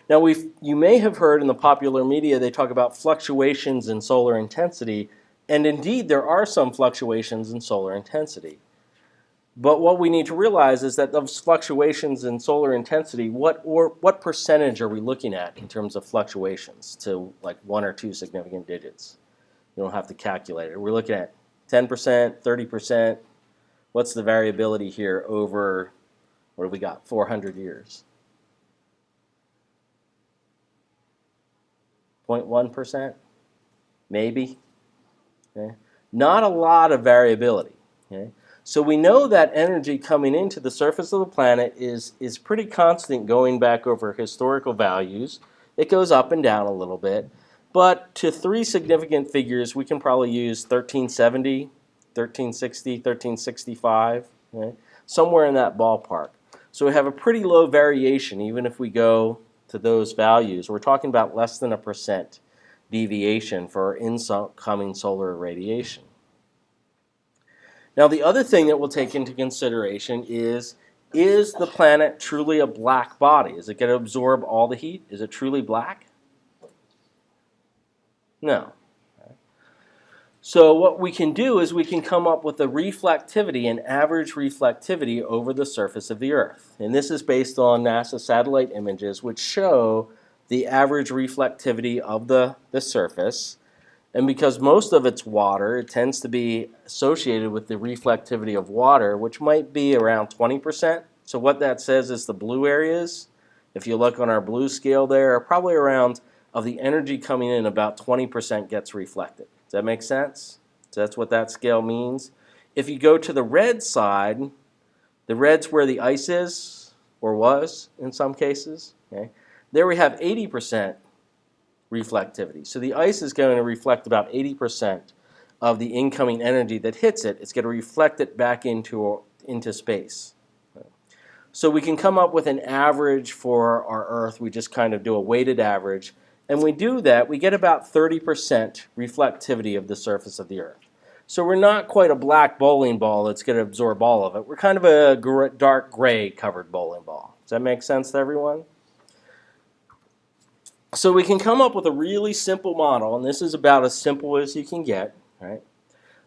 Now, you may have heard in the popular media they talk about fluctuations in solar intensity, and indeed there are some fluctuations in solar intensity. But what we need to realize is that those fluctuations in solar intensity, what percentage are we looking at in terms of fluctuations to like 1 or 2 significant digits? You don't have to calculate it. We're looking at 10%, 30%. What's the variability here over, what have we got, 400 years? 0.1%? Maybe. Okay. Not a lot of variability. Okay. So we know that energy coming into the surface of the planet is pretty constant going back over historical values. It goes up and down a little bit. But to 3 significant figures, we can probably use 1370, 1360, 1365, okay? Somewhere in that ballpark. So we have a pretty low variation even if we go to those values. We're talking about less than 1% deviation for incoming solar radiation. Now the other thing that we'll take into consideration is the planet truly a black body? Is it going to absorb all the heat? Is it truly black? No. So what we can do is we can come up with a reflectivity, an average reflectivity over the surface of the Earth. And this is based on NASA satellite images which show the average reflectivity of the surface. And because most of it's water, it tends to be associated with the reflectivity of water, which might be around 20%. So what that says is the blue areas, if you look on our blue scale there, are probably around, of the energy coming in, about 20% gets reflected. Does that make sense? So that's what that scale means. If you go to the red side, the red's where the ice is, or was in some cases. Okay? There we have 80% reflectivity. So the ice is going to reflect about 80% of the incoming energy that hits it. It's going to reflect it back into space. So we can come up with an average for our Earth. We just kind of do a weighted average. And we do that, we get about 30% reflectivity of the surface of the Earth. So we're not quite a black bowling ball that's going to absorb all of it. We're kind of a dark gray covered bowling ball. Does that make sense to everyone? So we can come up with a really simple model, and this is about as simple as you can get. Right?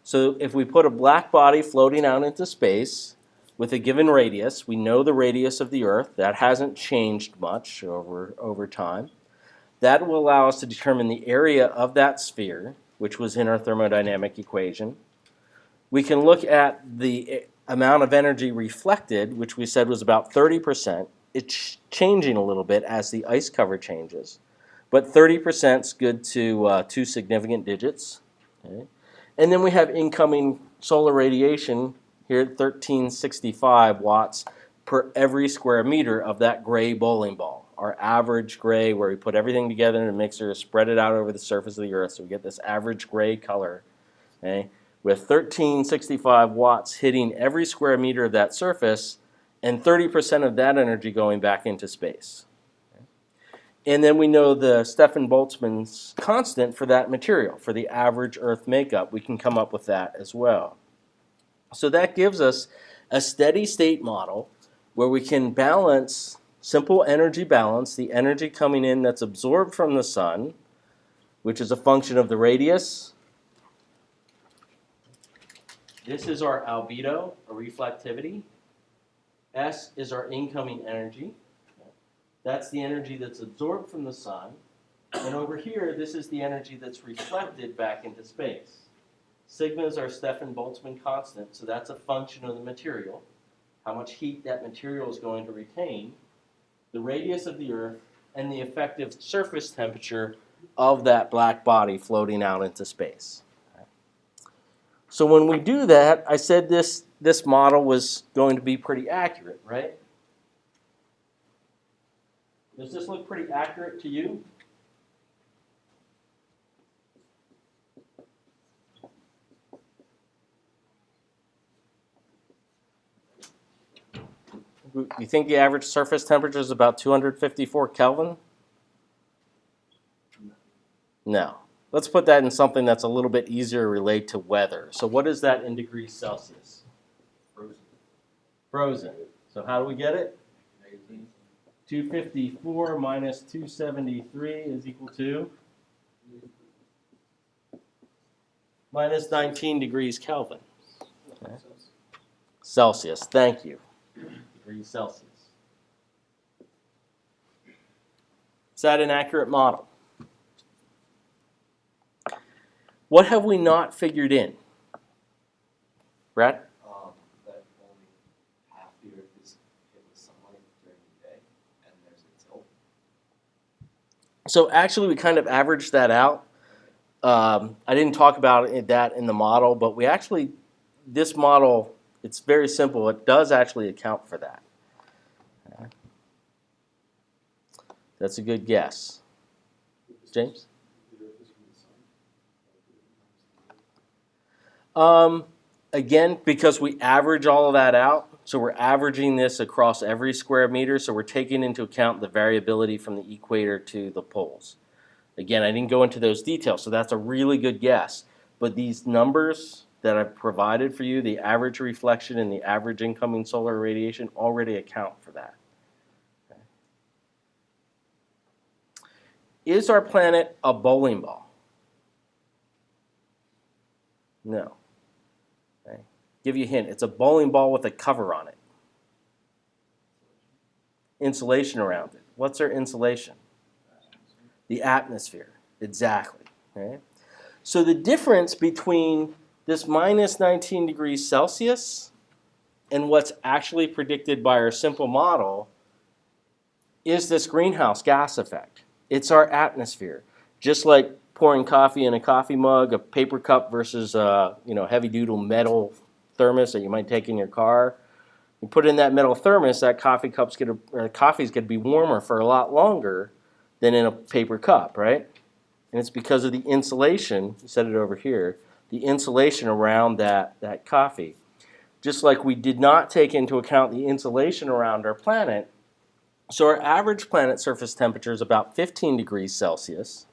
So if we put a black body floating out into space with a given radius, we know the radius of the Earth. That hasn't changed much over time. That will allow us to determine the area of that sphere, which was in our thermodynamic equation. We can look at the amount of energy reflected, which we said was about 30%. It's changing a little bit as the ice cover changes. But 30% is good to 2 significant digits. Okay? And then we have incoming solar radiation here at 1365 watts per every square meter of that gray bowling ball. Our average gray, where we put everything together in a mixer, spread it out over the surface of the Earth, so we get this average gray color. Okay? With 1365 watts hitting every square meter of that surface, and 30% of that energy going back into space. And then we know the Stefan-Boltzmann's constant for that material, for the average Earth makeup. We can come up with that as well. So that gives us a steady state model where we can balance, simple energy balance, the energy coming in that's absorbed from the sun, which is a function of the radius. This is our albedo, or reflectivity. S is our incoming energy. That's the energy that's absorbed from the sun. And over here, this is the energy that's reflected back into space. Sigma is our Stefan-Boltzmann constant, so that's a function of the material, how much heat that material is going to retain, the radius of the Earth, and the effective surface temperature of that black body floating out into space. So when we do that, I said this model was going to be pretty accurate, right? Does this look pretty accurate to you? You think the average surface temperature is about 254 Kelvin? No. Let's put that in something that's a little bit easier to relate to weather. So what is that in degrees Celsius? Frozen. Frozen. So how do we get it? 254 minus 273 is equal to minus 19 degrees Kelvin. Okay. Celsius, thank you. Degrees Celsius. Is that an accurate model? What have we not figured in? Brad? That only half the Earth is hit with sunlight during the day, and there's a tilt. So actually we kind of averaged that out. I didn't talk about that in the model, but we actually, this model, it's very simple. It does actually account for that. That's a good guess. James? Again, because we average all of that out, so we're averaging this across every square meter, so we're taking into account the variability from the equator to the poles. Again, I didn't go into those details, so that's a really good guess. But these numbers that I've provided for you, the average reflection and the average incoming solar radiation, already account for that. Okay. Is our planet a bowling ball? No. Okay. Give you a hint. It's a bowling ball with a cover on it. Insulation around it. What's our insulation? The atmosphere. Exactly. Okay. So the difference between this minus 19 degrees Celsius and what's actually predicted by our simple model is this greenhouse gas effect. It's our atmosphere. Just like pouring coffee in a coffee mug, a paper cup versus a heavy-duty metal thermos that you might take in your car. You put in that metal thermos, that coffee's going to be warmer for a lot longer than in a paper cup, right? And it's because of the insulation, you said it over here, the insulation around that coffee. Just like we did not take into account the insulation around our planet, so our average planet surface temperature is about 15 degrees Celsius.